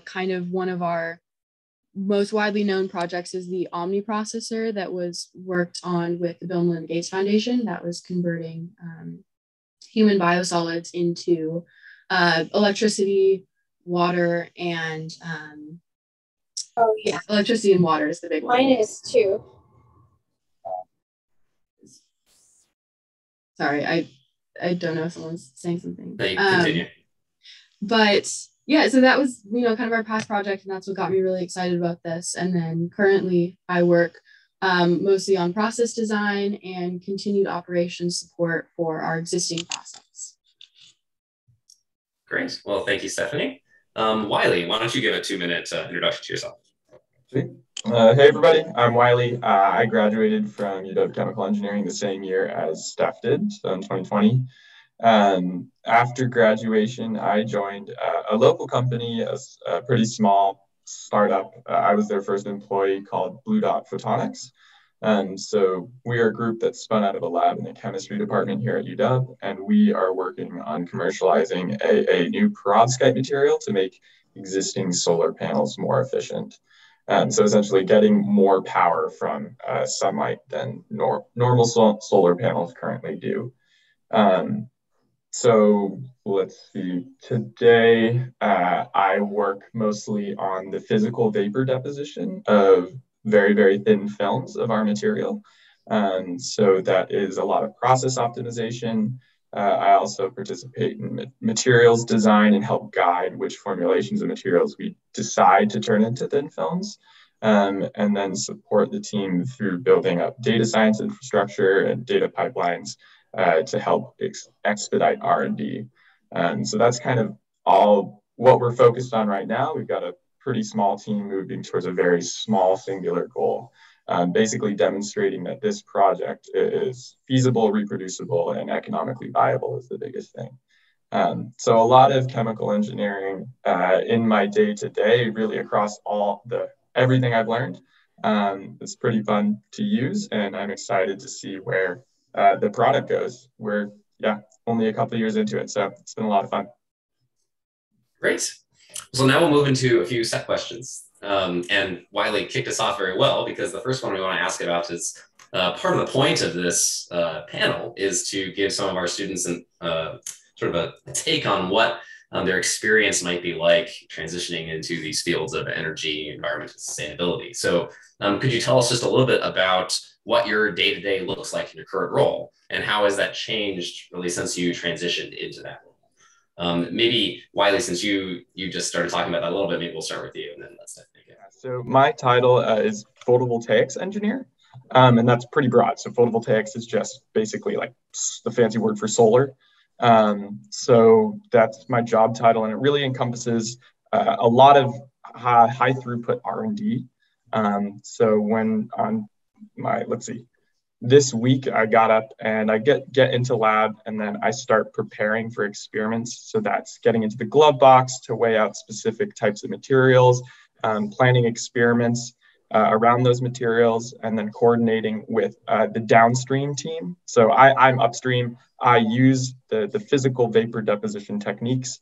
kind of one of our most widely known projects is the Alumni processor that was worked on with the Bill and Melinda Gates Foundation that was converting human biosolids into electricity, water, and electricity and water is the big one. Mine is too. Sorry, I don't know if someone's saying something. Continue. But yeah, so that was, kind of our past project, and that's what got me really excited about this. And then currently I work mostly on process design and continued operations support for our existing process. Great. Well, thank you, Stephanie. Wiley, why don't you give a 2-minute introduction to yourself? Hey everybody, I'm Wiley. I graduated from UW Chemical Engineering the same year as Steph did, so in 2020. After graduation, I joined a local company, a pretty small startup. I was their first employee, called Blue Dot Photonics. So we are a group that's spun out of a lab in the chemistry department here at UW, and we are working on commercializing a new perovskite material to make existing solar panels more efficient. So essentially getting more power from sunlight than normal solar panels currently do. So let's see, today I work mostly on the physical vapor deposition of very, very thin films of our material. So that is a lot of process optimization. I also participate in materials design and help guide which formulations of materials we decide to turn into thin films, and then support the team through building up data science infrastructure and data pipelines to help expedite R&D. So that's kind of all what we're focused on right now. We've got a pretty small team moving towards a very small singular goal. Basically demonstrating that this project is feasible, reproducible, and economically viable is the biggest thing. So a lot of chemical engineering in my day-to-day, really across everything I've learned. It's pretty fun to use, and I'm excited to see where the product goes. We're only a couple of years into it, so it's been a lot of fun. Great. So now we'll move into a few set questions. And Wiley kicked us off very well, because the first one we want to ask about is part of the point of this panel is to give some of our students sort of a take on what their experience might be like transitioning into these fields of energy, environment, and sustainability. So could you tell us just a little bit about what your day-to-day looks like in your current role, and how has that changed really since you transitioned into that role? Maybe Wiley, since you just started talking about that a little bit, maybe we'll start with you, and then let's dive in. So my title is photovoltaics engineer, and that's pretty broad. So photovoltaics is just basically like the fancy word for solar. So that's my job title, and it really encompasses a lot of high throughput R&D. So when on my, this week I got up and I get into lab, and then I start preparing for experiments. So that's getting into the glove box to weigh out specific types of materials, planning experiments around those materials, and then coordinating with the downstream team. So I'm upstream. I use the physical vapor deposition techniques,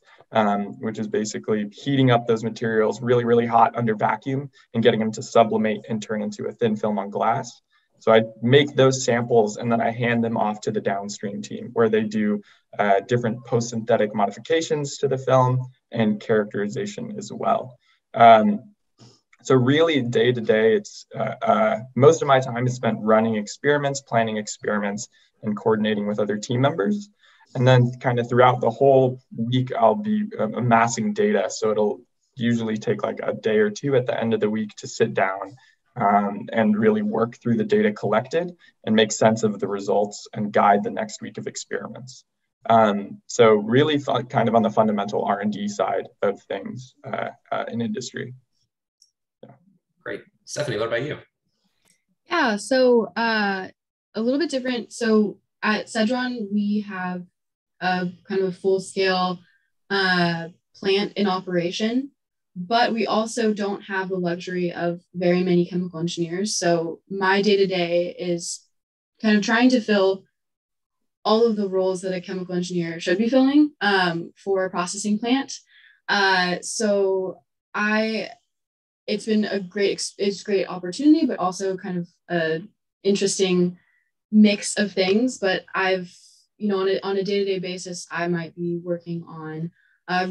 which is basically heating up those materials really, really hot under vacuum and getting them to sublimate and turn into a thin film on glass. So I make those samples, and then I hand them off to the downstream team, where they do different post-synthetic modifications to the film and characterization as well. So really day to day, it's most of my time is spent running experiments, planning experiments, and coordinating with other team members. And then kind of throughout the whole week, I'll be amassing data. So it'll usually take like a day or two at the end of the week to sit down and really work through the data collected and make sense of the results and guide the next week of experiments. So really kind of on the fundamental R&D side of things in industry. Great. Stephanie, what about you? Yeah, so a little bit different. So at Cedron, we have a kind of a full-scale plant in operation, but we also don't have the luxury of very many chemical engineers. So my day-to-day is kind of trying to fill all of the roles that a chemical engineer should be filling for a processing plant. So I it's been it's great opportunity, but also kind of a interesting mix of things. But I've, on a day-to-day basis, I might be working on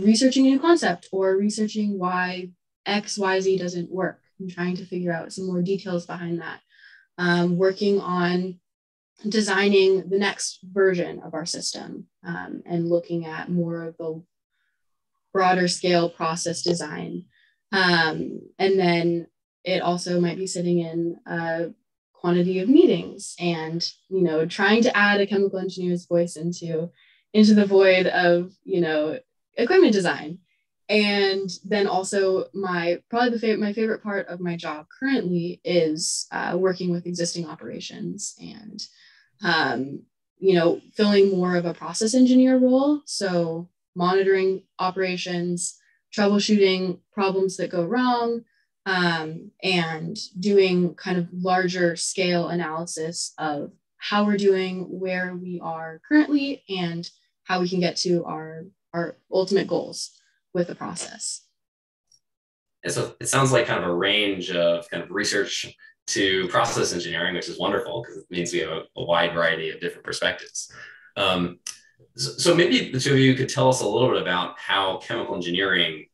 researching a new concept or researching why XYZ doesn't work and trying to figure out some more details behind that. Working on designing the next version of our system, and looking at more of the broader scale process design. And then it also might be sitting in a quantity of meetings and, trying to add a chemical engineer's voice into the void of, equipment design. And then also my favorite part of my job currently is working with existing operations and filling more of a process engineer role. So monitoring operations, troubleshooting problems that go wrong, and doing kind of larger scale analysis of how we're doing, where we are currently, and how we can get to our ultimate goals with the process. And so it sounds like kind of a range of kind of research to process engineering, which is wonderful because it means we have a wide variety of different perspectives. So maybe the two of you could tell us a little bit about how chemical engineering,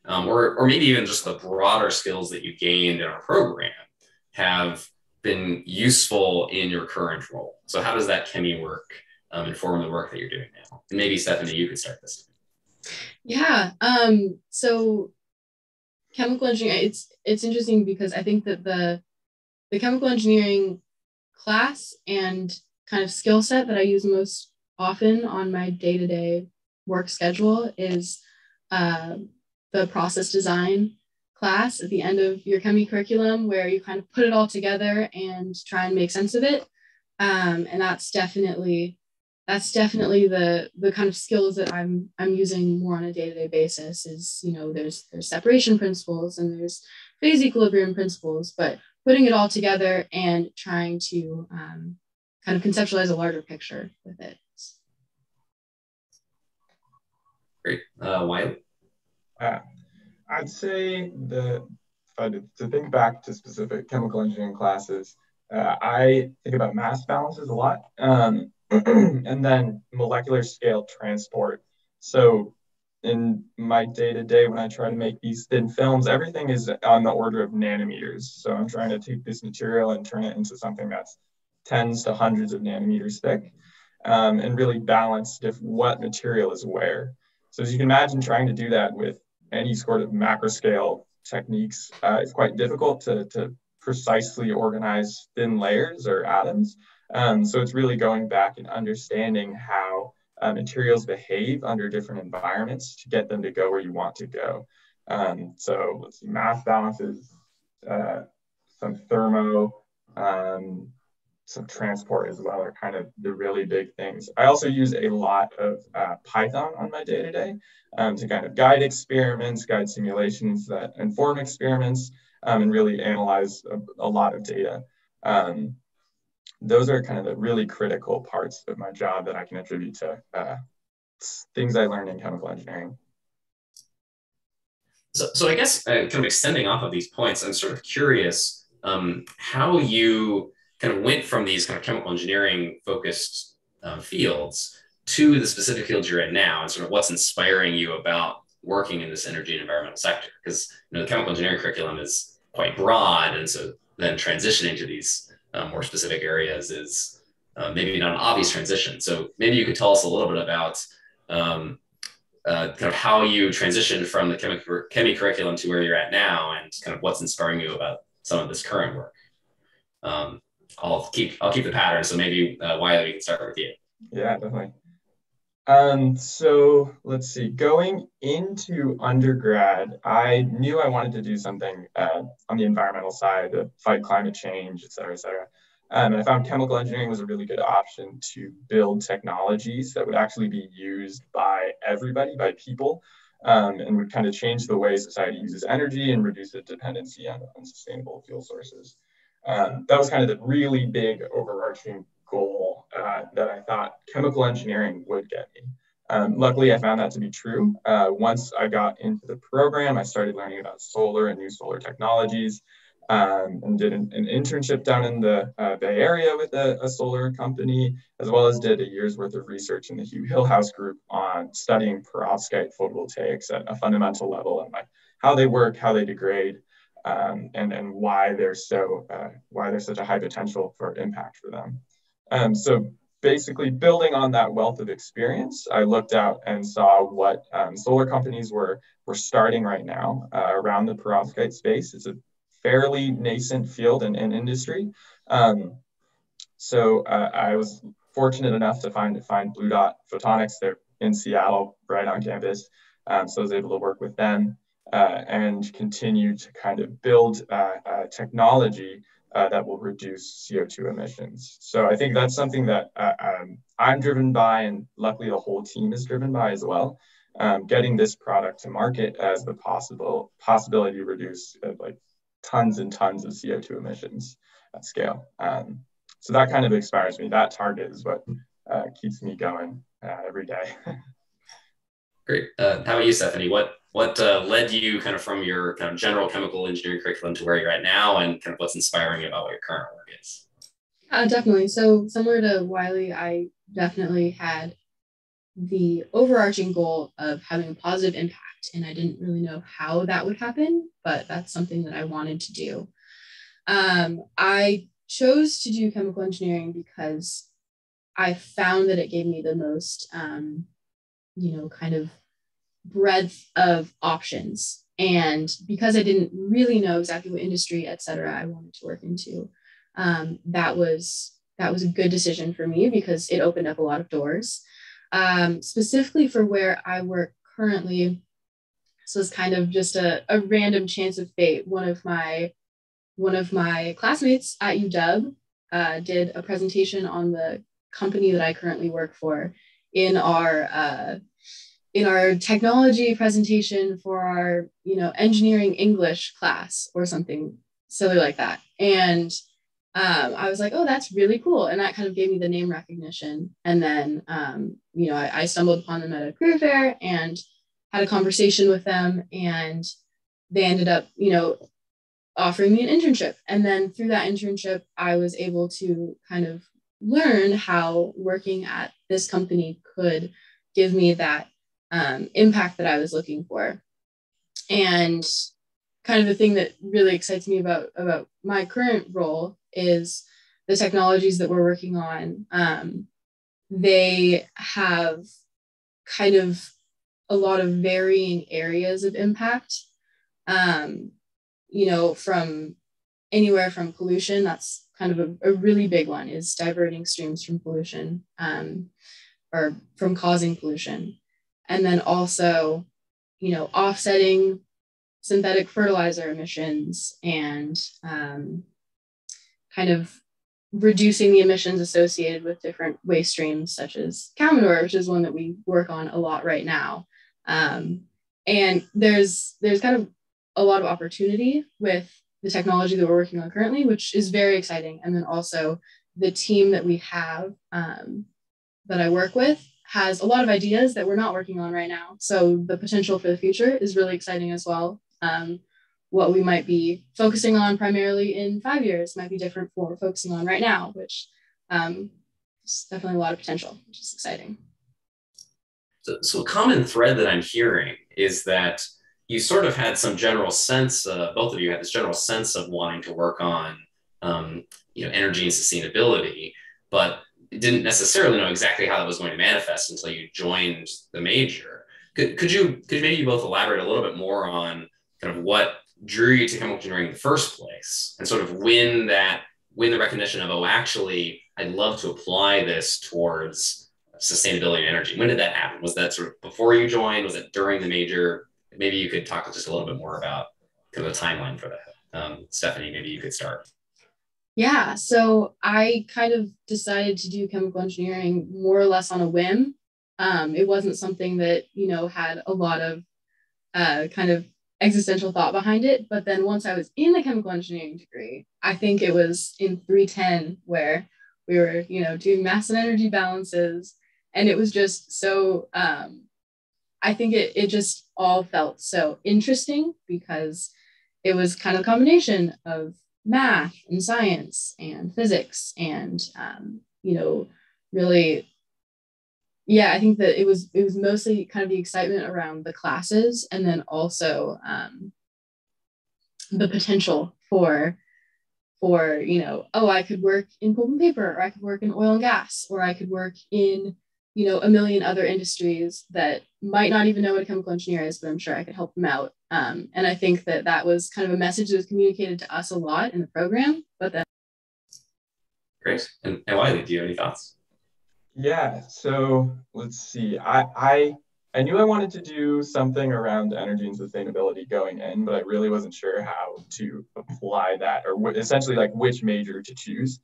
or maybe even just the broader skills that you gained in our program, have been useful in your current role. So how does that ChemE work inform the work that you're doing now? And maybe Stephanie, you could start this. Yeah. So chemical engineering, it's interesting because I think that the chemical engineering class and kind of skill set that I use most often on my day-to-day work schedule is the process design class at the end of your ChemE curriculum, where you kind of put it all together and try and make sense of it. And that's definitely the kind of skills that I'm using more on a day-to-day basis. Is, there's separation principles and there's phase equilibrium principles, but putting it all together and trying to kind of conceptualize a larger picture with it. Great. Wiley? I'd say to think back to specific chemical engineering classes, I think about mass balances a lot, and then molecular scale transport. So in my day-to-day, when I try to make these thin films, everything is on the order of nanometers. So I'm trying to take this material and turn it into something that's tens to hundreds of nanometers thick, and really balance what material is where. So as you can imagine, trying to do that with any sort of macro scale techniques is quite difficult to precisely organize thin layers or atoms. So it's really going back and understanding how materials behave under different environments to get them to go where you want to go. So let's see, mass balances, some thermo, some transport as well are kind of the really big things. I also use a lot of Python on my day-to-day to kind of guide experiments, guide simulations that inform experiments, and really analyze a lot of data. Those are kind of the really critical parts of my job that I can attribute to things I learned in chemical engineering. So I guess kind of extending off of these points, I'm sort of curious how you kind of went from these kind of chemical engineering focused fields to the specific fields you're in now, and sort of what's inspiring you about working in this energy and environmental sector. Because the chemical engineering curriculum is quite broad, and so then transitioning to these more specific areas is maybe not an obvious transition. So maybe you could tell us a little bit about kind of how you transitioned from the ChemE curriculum to where you're at now, and kind of what's inspiring you about some of this current work. I'll keep the pattern. So maybe Wiley, we can start with you. Yeah, definitely. So let's see, going into undergrad, I knew I wanted to do something on the environmental side to fight climate change, et cetera, et cetera. And I found chemical engineering was a really good option to build technologies that would actually be used by everybody, by people, and would kind of change the way society uses energy and reduce the dependency on unsustainable fuel sources. That was kind of the really big overarching goal that I thought chemical engineering would get me. Luckily, I found that to be true. Once I got into the program, I started learning about solar and new solar technologies, and did an internship down in the Bay Area with a solar company, as well as did a year's worth of research in the Hugh Hillhouse group on studying perovskite photovoltaics at a fundamental level and like how they work, how they degrade, and why they're why there's such a high potential for impact for them. So basically building on that wealth of experience, I looked out and saw what solar companies were starting right now around the perovskite space. It's a fairly nascent field and industry. So I was fortunate enough to find Blue Dot Photonics. They're in Seattle, right on campus. So I was able to work with them and continue to kind of build technology that will reduce CO2 emissions. So I think that's something that I'm driven by, and luckily the whole team is driven by as well. Getting this product to market as the possibility to reduce like tons and tons of CO2 emissions at scale. So that kind of inspires me. That target is what keeps me going every day. Great. How about you, Stephanie? What led you kind of from your kind of general chemical engineering curriculum to where you're at now, and kind of what's inspiring you about what your current work is? Definitely. So similar to Wiley, I definitely had the overarching goal of having a positive impact, and I didn't really know how that would happen, but that's something that I wanted to do. I chose to do chemical engineering because I found that it gave me the most, kind of breadth of options. And because I didn't really know exactly what industry, et cetera, I wanted to work into, that was a good decision for me because it opened up a lot of doors. Specifically for where I work currently, so it's kind of just a random chance of fate. One of my classmates at UW did a presentation on the company that I currently work for in our technology presentation for our engineering English class or something silly like that. And I was like, oh, that's really cool. And that kind of gave me the name recognition. And then, I stumbled upon them at a career fair and had a conversation with them, and they ended up, offering me an internship. And then through that internship, I was able to kind of learn how working at this company could give me that impact that I was looking for. And kind of the thing that really excites me about my current role is the technologies that we're working on. They have kind of a lot of varying areas of impact, from anywhere from pollution. That's kind of a really big one, is diverting streams from pollution, or from causing pollution. And then also, offsetting synthetic fertilizer emissions and kind of reducing the emissions associated with different waste streams, such as cow manure, which is one that we work on a lot right now. And there's kind of a lot of opportunity with the technology that we're working on currently, which is very exciting. And then also the team that we have that I work with has a lot of ideas that we're not working on right now. So the potential for the future is really exciting as well. What we might be focusing on primarily in 5 years might be different from what we're focusing on right now, which is definitely a lot of potential, which is exciting. So a common thread that I'm hearing is that you sort of had some general sense, both of you had this general sense of wanting to work on, energy and sustainability, but didn't necessarily know exactly how that was going to manifest until you joined the major. Could you maybe both elaborate a little bit more on kind of what drew you to chemical engineering in the first place, and sort of win the recognition of, oh, actually, I'd love to apply this towards sustainability and energy? When did that happen? Was that sort of before you joined? Was it during the major? Maybe you could talk just a little bit more about kind of the timeline for that. Stephanie, maybe you could start. Yeah, so I kind of decided to do chemical engineering more or less on a whim. It wasn't something that, had a lot of kind of existential thought behind it. But then once I was in the chemical engineering degree, I think it was in 310 where we were, doing mass and energy balances And it was just so, I think it just all felt so interesting because it was kind of a combination of math and science and physics and, really, yeah, I think that it was mostly kind of the excitement around the classes, and then also the potential for oh, I could work in pulp and paper, or I could work in oil and gas, or I could work in a million other industries that might not even know what a chemical engineer is, but I'm sure I could help them out. And I think that was kind of a message that was communicated to us a lot in the program. But then, Great. And Wiley, do you have any thoughts? Yeah, so let's see. I knew I wanted to do something around energy and sustainability going in, but I really wasn't sure how to apply that, or essentially like which major to choose.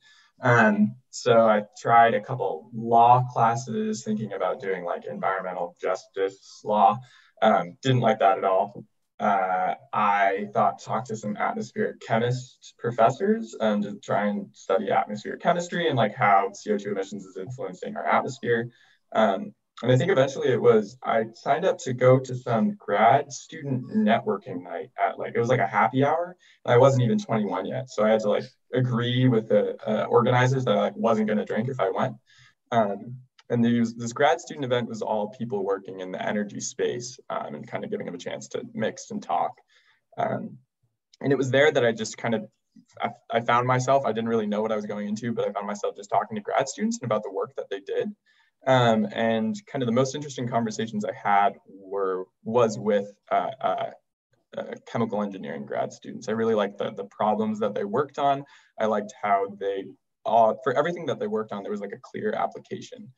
So I tried a couple law classes, thinking about doing like environmental justice law. Didn't like that at all. I thought talk to some atmospheric chemist professors to try and study atmospheric chemistry and like how CO2 emissions is influencing our atmosphere. And I think eventually I signed up to go to some grad student networking night at like, it was like a happy hour. And I wasn't even 21 yet. So I had to like agree with the organizers that I like wasn't going to drink if I went. Um, and this grad student event was all people working in the energy space and kind of giving them a chance to mix and talk. Um, and it was there that I just kind of, I found myself, I didn't really know what I was going into, but I found myself just talking to grad students and about the work that they did. And kind of the most interesting conversations I had was with chemical engineering grad students. I really liked the problems that they worked on. I liked how for everything that they worked on, there was like a clear application.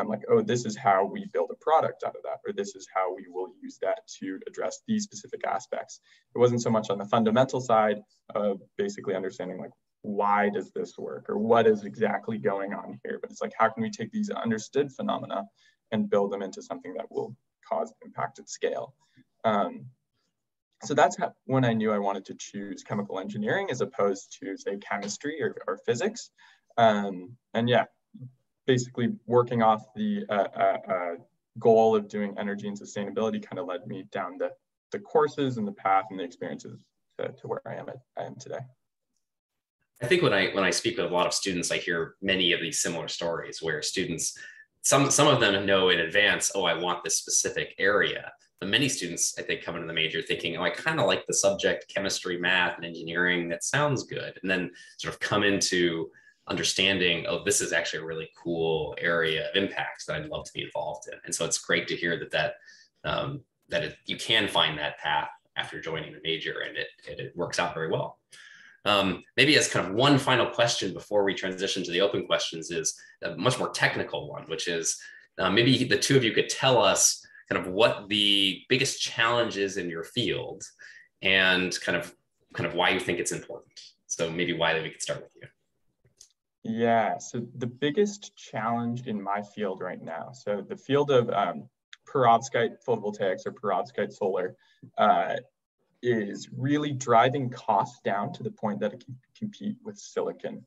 Like, oh, this is how we build a product out of that, or this is how we will use that to address these specific aspects. It wasn't so much on the fundamental side of basically understanding like, why does this work, or what is exactly going on here, but it's like, how can we take these understood phenomena and build them into something that will cause impact at scale? So that's when I knew I wanted to choose chemical engineering as opposed to, say, chemistry or physics. And yeah, basically working off the goal of doing energy and sustainability kind of led me down the courses and the path and the experiences to where I am today. I think when I speak with a lot of students, I hear many of these similar stories where students, some of them know in advance, oh, I want this specific area. But many students, I think, come into the major thinking, oh, I kind of like the subject chemistry, math, and engineering. That sounds good. And then sort of come into understanding, oh, this is actually a really cool area of impact that I'd love to be involved in. And so it's great to hear you can find that path after joining the major, and it works out very well. Maybe as kind of one final question before we transition to the open questions is a much more technical one, which is maybe the two of you could tell us kind of what the biggest challenge is in your field and kind of why you think it's important. So maybe Wiley, we could start with you. Yeah, so the biggest challenge in my field right now, so the field of perovskite photovoltaics or perovskite solar is really driving costs down to the point that it can compete with silicon.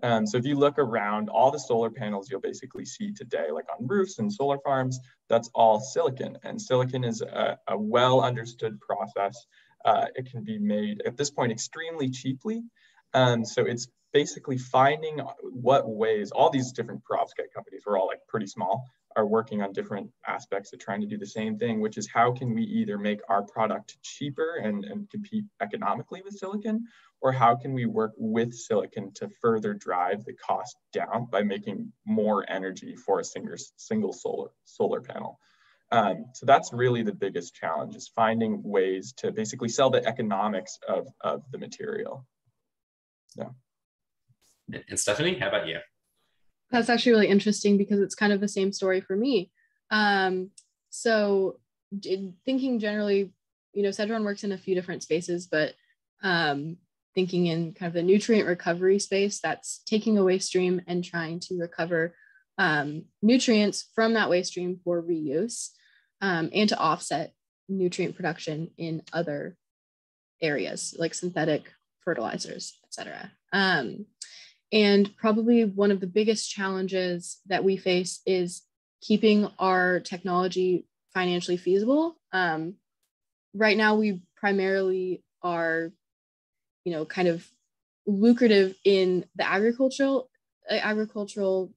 So if you look around, all the solar panels you'll basically see today, like on roofs and solar farms, that's all silicon. And silicon is a well understood process. It can be made at this point extremely cheaply. So it's basically finding what ways all these different perovskite companies, we're all like pretty small, are working on different aspects of trying to do the same thing, which is how can we either make our product cheaper and compete economically with silicon, or how can we work with silicon to further drive the cost down by making more energy for a single solar panel. So that's really the biggest challenge, is finding ways to basically sell the economics of the material. Yeah. And Stephanie, how about you? That's actually really interesting because it's kind of the same story for me. So thinking generally, Cedron works in a few different spaces, but thinking in kind of the nutrient recovery space, that's taking a waste stream and trying to recover nutrients from that waste stream for reuse and to offset nutrient production in other areas like synthetic fertilizers, et cetera. And probably one of the biggest challenges that we face is keeping our technology financially feasible. Right now, we primarily are, kind of lucrative in the agricultural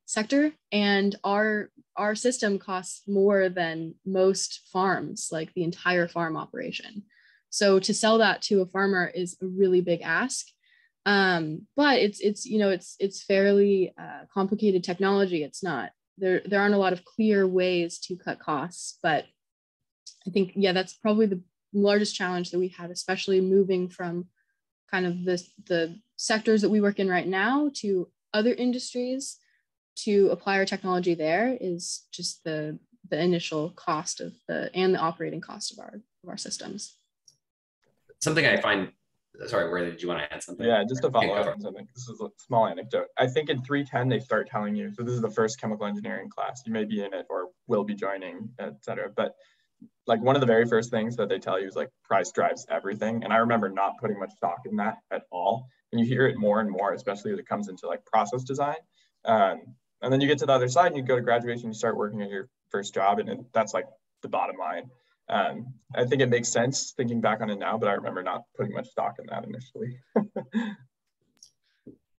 sector, and our system costs more than most farms, like the entire farm operation. So to sell that to a farmer is a really big ask. But it's fairly complicated technology. It's not there aren't a lot of clear ways to cut costs, but I think that's probably the largest challenge that we have, especially moving from kind of the sectors that we work in right now to other industries. To apply our technology there is just the initial cost of the operating cost of our systems. Something I find, sorry, where did you want to add something? Yeah, just to follow up on something. This is a small anecdote. I think in 310, they start telling you, so this is the first chemical engineering class. You may be in it or will be joining, et cetera. But like one of the very first things that they tell you is like price drives everything. And I remember not putting much stock in that at all. And you hear it more and more, especially as it comes into like process design. And then you get to the other side and you go to graduation, you start working at your first job, and that's like the bottom line. I think it makes sense thinking back on it now, but I remember not putting much stock in that initially.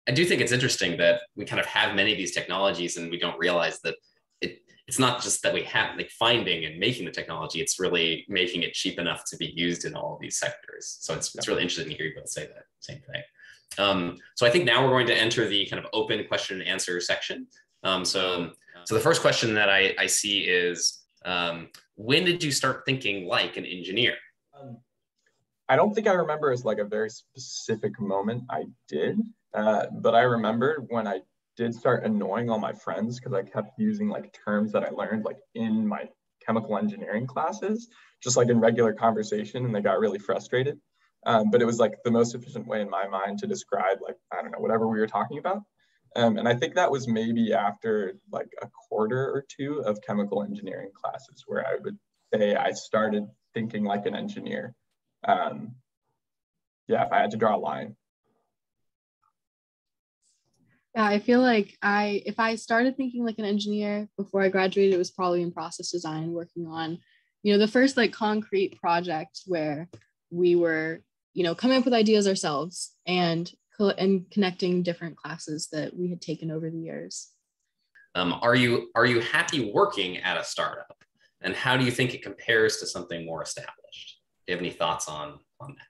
I do think it's interesting that we kind of have many of these technologies and we don't realize that it's not just that we have like finding and making the technology, it's really making it cheap enough to be used in all of these sectors. So it's really interesting to hear you both say that same thing. So I think now we're going to enter the kind of open question and answer section. So the first question that I see is, when did you start thinking like an engineer? I don't think I remember as like a very specific moment I did, but I remember when I did start annoying all my friends because I kept using like terms that I learned like in my chemical engineering classes, just like in regular conversation, and they got really frustrated. But it was like the most efficient way in my mind to describe like, I don't know, whatever we were talking about. And I think that was maybe after like a quarter or two of chemical engineering classes where I would say I started thinking like an engineer. If I had to draw a line. Yeah, I feel like if I started thinking like an engineer before I graduated, it was probably in process design, working on, the first like concrete project where we were, coming up with ideas ourselves and connecting different classes that we had taken over the years. Are you happy working at a startup, and how do you think it compares to something more established? Do you have any thoughts on that?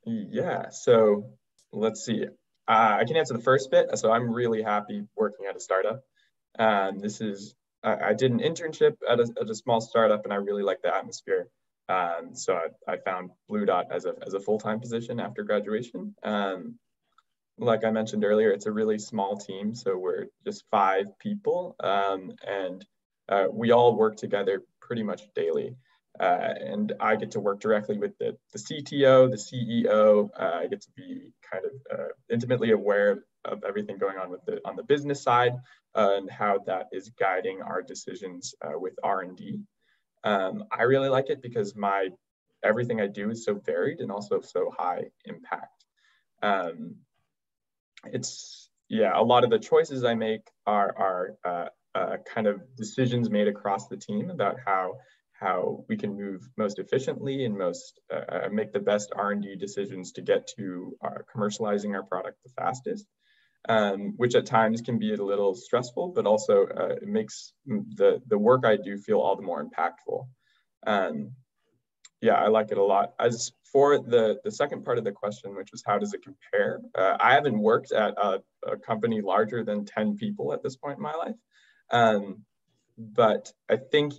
Yeah, so let's see. I can answer the first bit. So I'm really happy working at a startup. I did an internship at a small startup, and I really like the atmosphere. So I found Blue Dot as a full-time position after graduation. Like I mentioned earlier, it's a really small team, so we're just 5 people, and we all work together pretty much daily. And I get to work directly with the CTO, the CEO. I get to be kind of intimately aware of everything going on on the business side and how that is guiding our decisions with R&D. I really like it because everything I do is so varied and also so high impact. A lot of the choices I make are kind of decisions made across the team about how we can move most efficiently and make the best R&D decisions to get to commercializing our product the fastest, which at times can be a little stressful, but also it makes the work I do feel all the more impactful. I like it a lot. As for the second part of the question, which was how does it compare? I haven't worked at a company larger than 10 people at this point in my life. But I think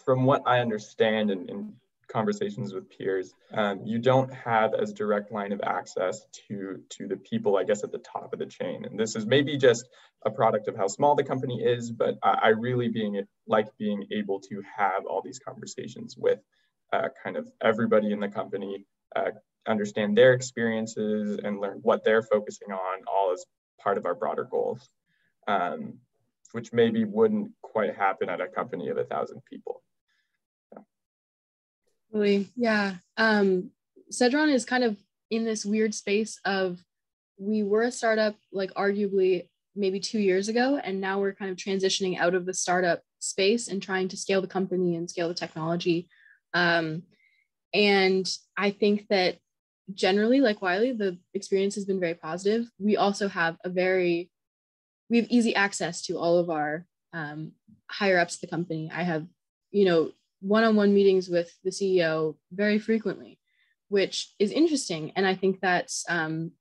from what I understand in conversations with peers, you don't have as direct line of access to the people, I guess, at the top of the chain. And this is maybe just a product of how small the company is, but I really like being able to have all these conversations with kind of everybody in the company, understand their experiences and learn what they're focusing on, all as part of our broader goals, which maybe wouldn't quite happen at a company of 1,000 people. Really, yeah. Cedron is kind of in this weird space of we were a startup, like arguably maybe 2 years ago. And now we're kind of transitioning out of the startup space and trying to scale the company and scale the technology. And I think that generally, like Wiley, the experience has been very positive. We also have we have easy access to all of our higher ups at the company. I have, one-on-one meetings with the CEO very frequently, which is interesting. And I think that's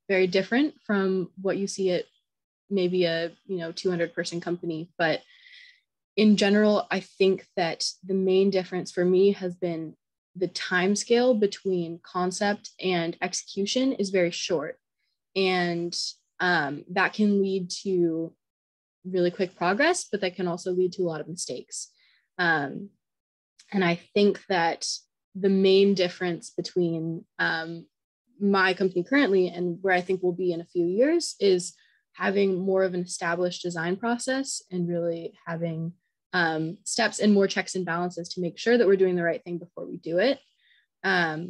very different from what you see at maybe a 200-person company. But in general, I think that the main difference for me has been the time scale between concept and execution is very short. And that can lead to really quick progress, but that can also lead to a lot of mistakes. And I think that the main difference between my company currently and where I think we'll be in a few years is having more of an established design process and really having steps and more checks and balances to make sure that we're doing the right thing before we do it. A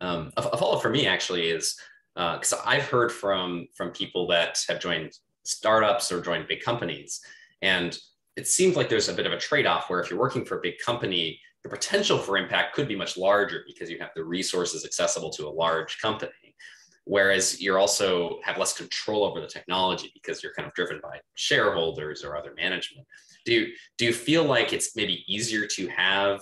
follow-up for me actually is, because I've heard from people that have joined startups or joined big companies, and it seems like there's a bit of a trade-off where if you're working for a big company, the potential for impact could be much larger because you have the resources accessible to a large company. Whereas you also have less control over the technology because you're kind of driven by shareholders or other management. Do you feel like it's maybe easier to have,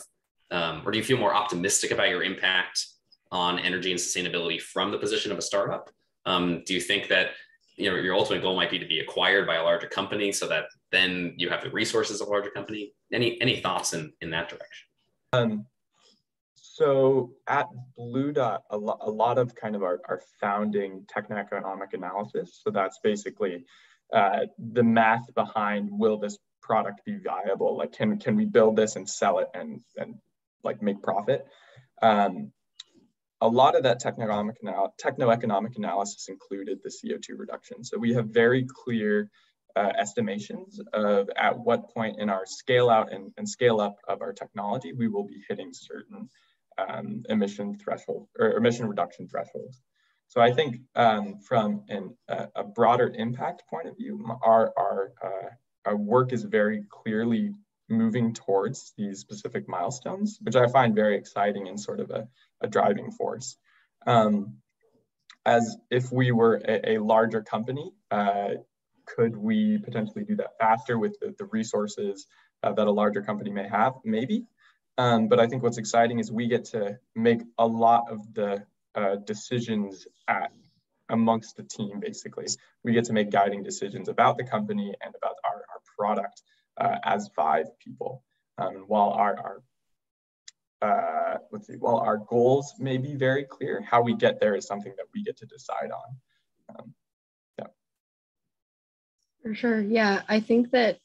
or do you feel more optimistic about your impact on energy and sustainability from the position of a startup? Do you think that your ultimate goal might be to be acquired by a larger company so that then you have the resources of a larger company? Any thoughts in that direction? So at Blue Dot, a lot of kind of our founding techno-economic analysis. So that's basically the math behind, will this product be viable? Like, can we build this and sell it and like make profit? A lot of that techno-economic analysis included the CO2 reduction. So we have very clear estimations of at what point in our scale out and scale up of our technology we will be hitting certain emission threshold or emission reduction thresholds. So I think from a broader impact point of view, our work is very clearly moving towards these specific milestones, which I find very exciting and sort of a driving force. As if we were a larger company, could we potentially do that faster with the resources that a larger company may have? Maybe. But I think what's exciting is we get to make a lot of the decisions amongst the team, basically. We get to make guiding decisions about the company and about our product as 5 people. While our goals may be very clear, how we get there is something that we get to decide on. Yeah. For sure. Yeah, I think that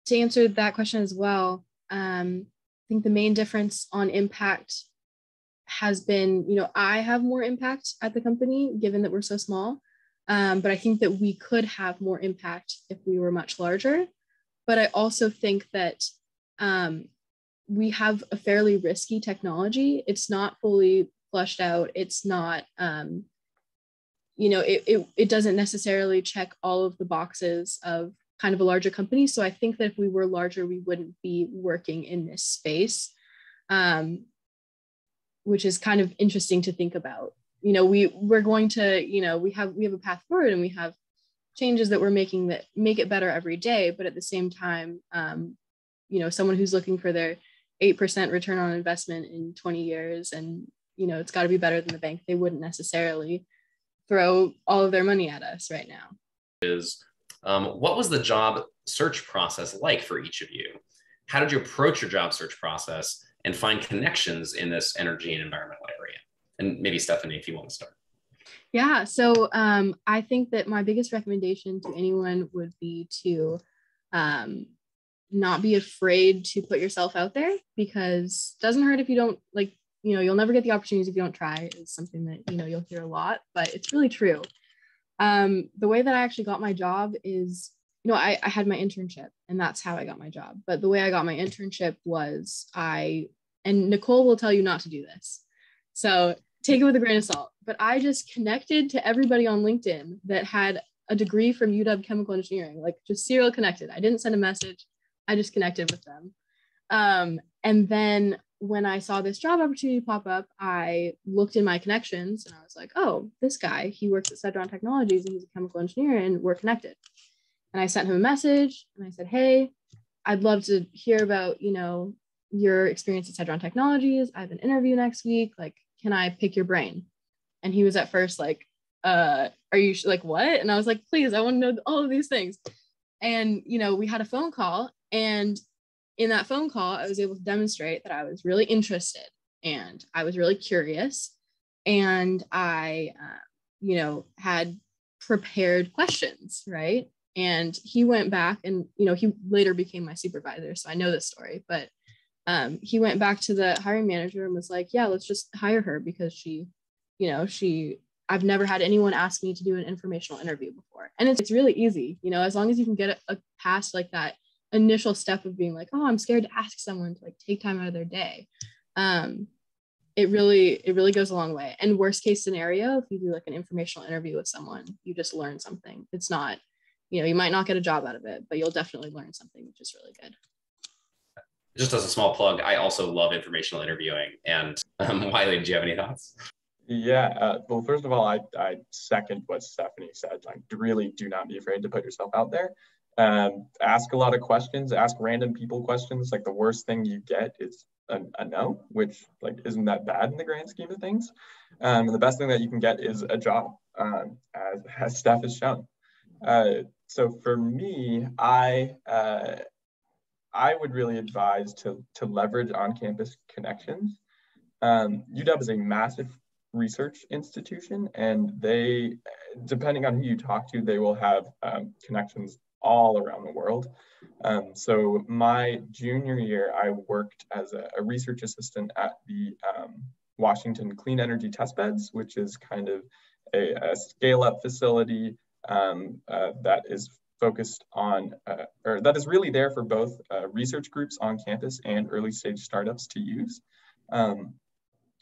to answer that question as well, I think the main difference on impact has been, I have more impact at the company given that we're so small. But I think that we could have more impact if we were much larger. But I also think that we have a fairly risky technology. It's not fully flushed out. It's not, it doesn't necessarily check all of the boxes of kind of a larger company. So I think that if we were larger, we wouldn't be working in this space, which is kind of interesting to think about. We're going to, we have a path forward and we have changes that we're making that make it better every day. But at the same time, someone who's looking for their 8% return on investment in 20 years and, it's got to be better than the bank, they wouldn't necessarily throw all of their money at us right now. What was the job search process like for each of you? How did you approach your job search process and find connections in this energy and environmental area? And maybe Stephanie, if you want to start. Yeah, so I think that my biggest recommendation to anyone would be to not be afraid to put yourself out there, because it doesn't hurt if you don't, you'll never get the opportunities if you don't try, is something that, you'll hear a lot, but it's really true. The way that I actually got my job is, I had my internship and that's how I got my job. But the way I got my internship was and Nicole will tell you not to do this. So take it with a grain of salt. But I just connected to everybody on LinkedIn that had a degree from UW Chemical Engineering, like just serial connected. I didn't send a message. I just connected with them. And then when I saw this job opportunity pop up, I looked in my connections and I was like, oh, this guy, he works at Cedron Technologies and he's a chemical engineer and we're connected. And I sent him a message and I said, hey, I'd love to hear about, your experience at Cedron Technologies. I have an interview next week. Like, can I pick your brain? And he was at first like, are you like, what? And I was like, please, I want to know all of these things. And, we had a phone call, and in that phone call, I was able to demonstrate that I was really interested and I was really curious. And I, had prepared questions, right? And he went back and, he later became my supervisor. So I know this story, but he went back to the hiring manager and was like, yeah, let's just hire her because I've never had anyone ask me to do an informational interview before. And it's really easy, as long as you can get a past like that initial step of being like, oh, I'm scared to ask someone to like take time out of their day. It really goes a long way. And worst case scenario, if you do like an informational interview with someone, you just learn something. It's not, you might not get a job out of it, but you'll definitely learn something, which is really good. Just as a small plug, I also love informational interviewing. And Wiley, do you have any thoughts? Yeah, well, first of all, I second what Stephanie said. Like, really do not be afraid to put yourself out there. Ask a lot of questions, ask random people questions. Like, the worst thing you get is a no, which like isn't that bad in the grand scheme of things. And the best thing that you can get is a job, as Steph has shown. So for me, I would really advise to leverage on-campus connections. UW is a massive research institution, and they, depending on who you talk to, they will have connections all around the world. So my junior year, I worked as a research assistant at the Washington Clean Energy Testbeds, which is kind of a scale-up facility that is focused on, or that is really there for both research groups on campus and early stage startups to use.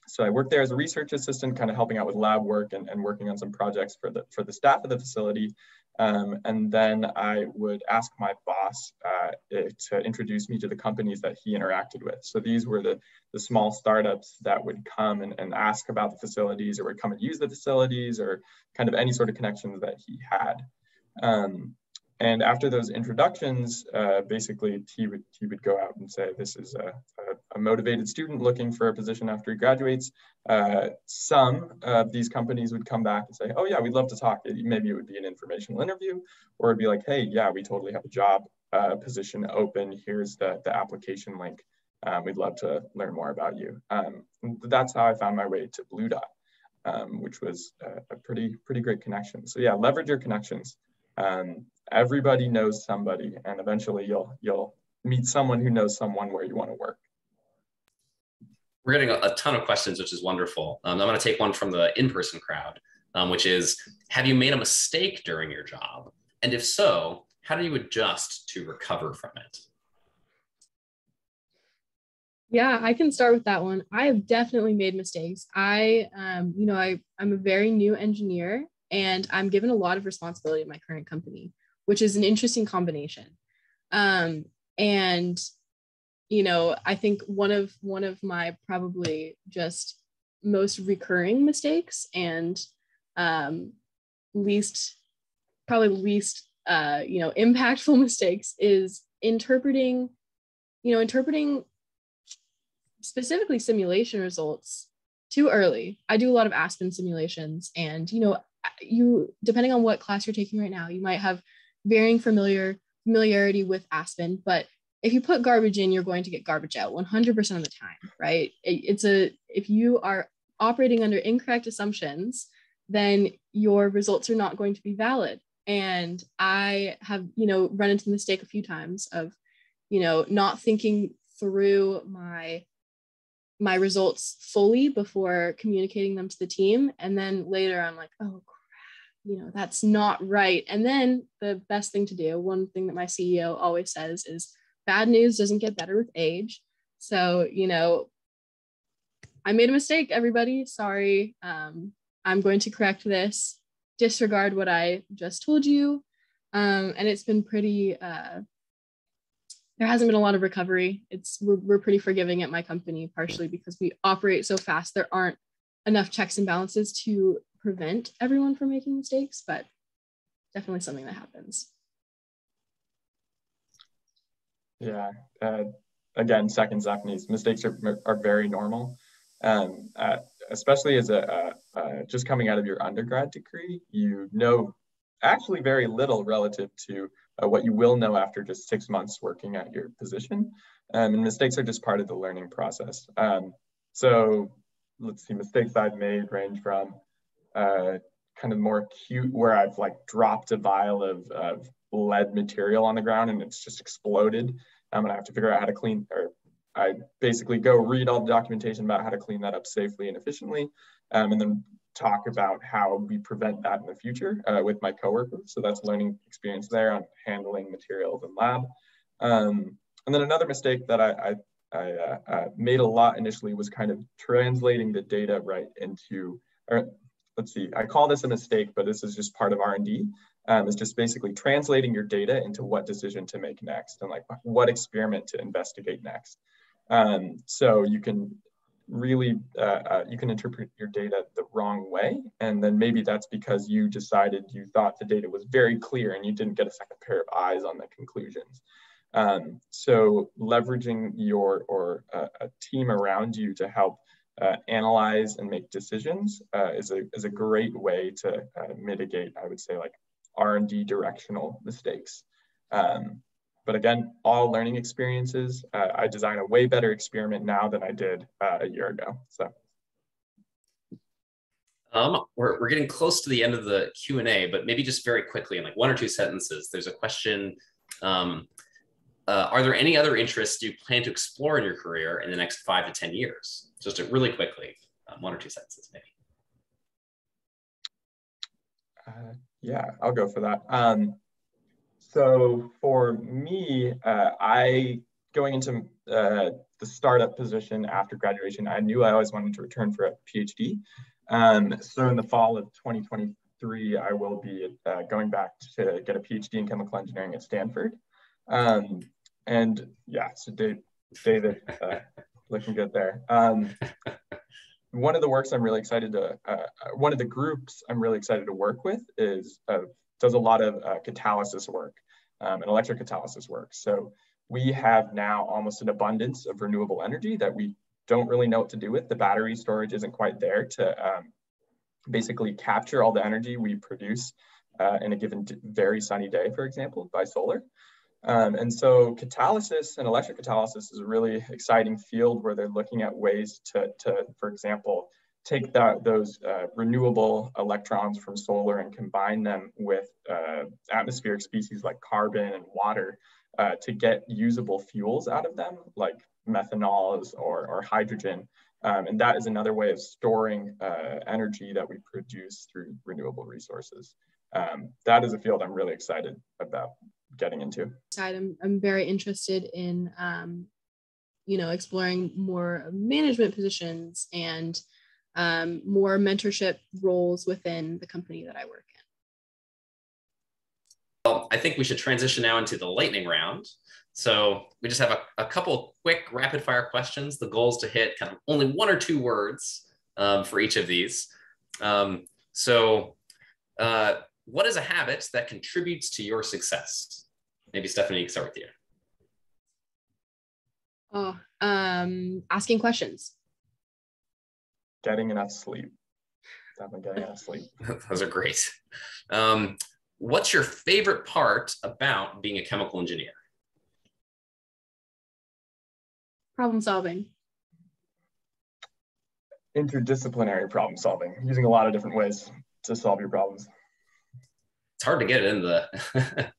So I worked there as a research assistant, kind of helping out with lab work and working on some projects for the staff of the facility. And then I would ask my boss to introduce me to the companies that he interacted with. So these were the small startups that would come and ask about the facilities, or would come and use the facilities, or kind of any sort of connections that he had. And after those introductions, basically he would go out and say, this is a motivated student looking for a position after he graduates. Some of these companies would come back and say, oh yeah, we'd love to talk. Maybe it would be an informational interview, or it'd be like, hey, yeah, we totally have a job position open. Here's the application link. We'd love to learn more about you. That's how I found my way to Blue Dot, which was a pretty great connection. So yeah, leverage your connections. Everybody knows somebody, and eventually you'll meet someone who knows someone where you want to work. We're getting a ton of questions, which is wonderful. I'm going to take one from the in-person crowd, which is, have you made a mistake during your job? And if so, how do you adjust to recover from it? Yeah, I can start with that one. I have definitely made mistakes. I'm a very new engineer, and I'm given a lot of responsibility in my current company, which is an interesting combination. And I think one of my probably just most recurring mistakes and least impactful mistakes is interpreting specifically simulation results too early. I do a lot of Aspen simulations, and you, depending on what class you're taking right now, you might have varying familiarity with Aspen, but if you put garbage in, you're going to get garbage out 100% of the time, right? If you are operating under incorrect assumptions, then your results are not going to be valid. And I have, run into the mistake a few times of, not thinking through my results fully before communicating them to the team. And then later I'm like, oh, that's not right. And then the best thing to do, one thing that my CEO always says is, bad news doesn't get better with age. So, I made a mistake, everybody. Sorry. I'm going to correct this. Disregard what I just told you. And it's been pretty, there hasn't been a lot of recovery. We're pretty forgiving at my company, partially because we operate so fast. There aren't enough checks and balances to prevent everyone from making mistakes, but definitely something that happens. Yeah. Again, second Zephanies, mistakes are very normal. Especially as just coming out of your undergrad degree, you know actually very little relative to what you will know after just 6 months working at your position. And mistakes are just part of the learning process. So let's see, mistakes I've made range from kind of more acute, where I've like dropped a vial of lead material on the ground and it's just exploded. And I have to figure out how to clean, or I basically go read all the documentation about how to clean that up safely and efficiently, and then talk about how we prevent that in the future with my coworkers. So that's learning experience there on handling materials in lab. And then another mistake that I made a lot initially was kind of translating the data right into, or let's see, I call this a mistake, but this is just part of R&D. It's just basically translating your data into what decision to make next and like what experiment to investigate next. So you can really, you can interpret your data the wrong way. And then maybe that's because you decided you thought the data was very clear and you didn't get a second pair of eyes on the conclusions. So leveraging a team around you to help analyze and make decisions is a great way to mitigate, I would say, like R&D directional mistakes. But again, all learning experiences. I design a way better experiment now than I did a year ago. So, we're getting close to the end of the Q&A, but maybe just very quickly in like 1 or 2 sentences. There's a question. Are there any other interests you plan to explore in your career in the next 5 to 10 years? Just really quickly, 1 or 2 sentences, maybe. Yeah, I'll go for that. So for me, going into the startup position after graduation, I knew I always wanted to return for a PhD. So in the fall of 2023, I will be going back to get a PhD in chemical engineering at Stanford. And yeah, so David, looking good there. One of the works I'm really excited to, one of the groups I'm really excited to work with does a lot of catalysis work and electrocatalysis work. So we have now almost an abundance of renewable energy that we don't really know what to do with. The battery storage isn't quite there to basically capture all the energy we produce in a given very sunny day, for example, by solar. And so catalysis and electrocatalysis is a really exciting field where they're looking at ways to for example, take those renewable electrons from solar and combine them with atmospheric species like carbon and water to get usable fuels out of them, like methanols or hydrogen. And that is another way of storing energy that we produce through renewable resources. That is a field I'm really excited about getting into. I'm very interested in, exploring more management positions and more mentorship roles within the company that I work in. Well, I think we should transition now into the lightning round. So we just have a couple quick rapid fire questions. The goal is to hit kind of only 1 or 2 words for each of these. What is a habit that contributes to your success? Maybe Stephanie, you can start with you. Asking questions. Getting enough sleep. Definitely getting enough sleep. Those are great. What's your favorite part about being a chemical engineer? Problem solving. Interdisciplinary problem solving, using a lot of different ways to solve your problems. It's hard to get it in the...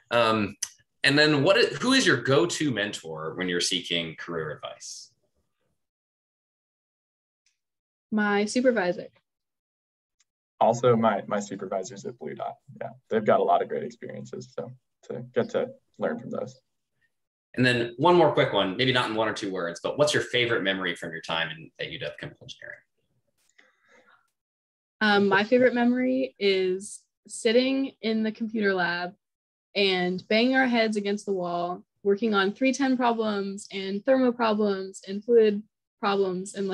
and then who is your go-to mentor when you're seeking career advice? My supervisor. Also my supervisors at Blue Dot. Yeah, they've got a lot of great experiences, so to get to learn from those. And then one more quick one, maybe not in 1 or 2 words, but what's your favorite memory from your time at UW Chemical Engineering? My favorite memory is sitting in the computer lab and banging our heads against the wall, working on 310 problems and thermo problems and fluid problems, and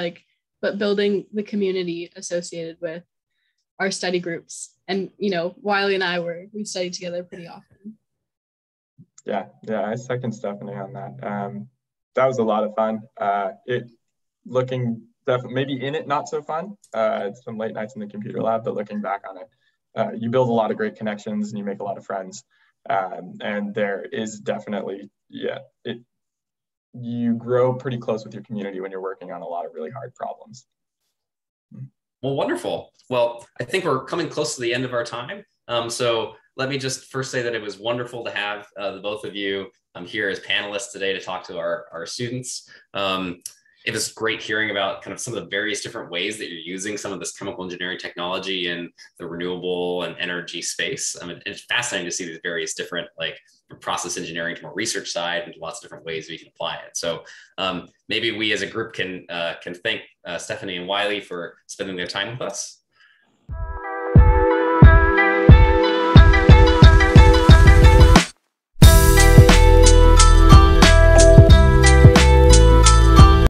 but building the community associated with our study groups. And, Wiley and we studied together pretty often. Yeah, I second Stephanie on that. That was a lot of fun. Maybe in it, not so fun. Some late nights in the computer lab, but looking back on it, you build a lot of great connections and you make a lot of friends. And there is definitely, you grow pretty close with your community when you're working on a lot of really hard problems. Well, wonderful. Well, I think we're coming close to the end of our time. So let me just first say that it was wonderful to have the both of you here as panelists today to talk to our students. It was great hearing about kind of some of the various different ways that you're using some of this chemical engineering technology in the renewable and energy space. It's fascinating to see these various different, from process engineering to more research side and lots of different ways we can apply it. So maybe we as a group can thank Stephanie and Wiley for spending their time with us.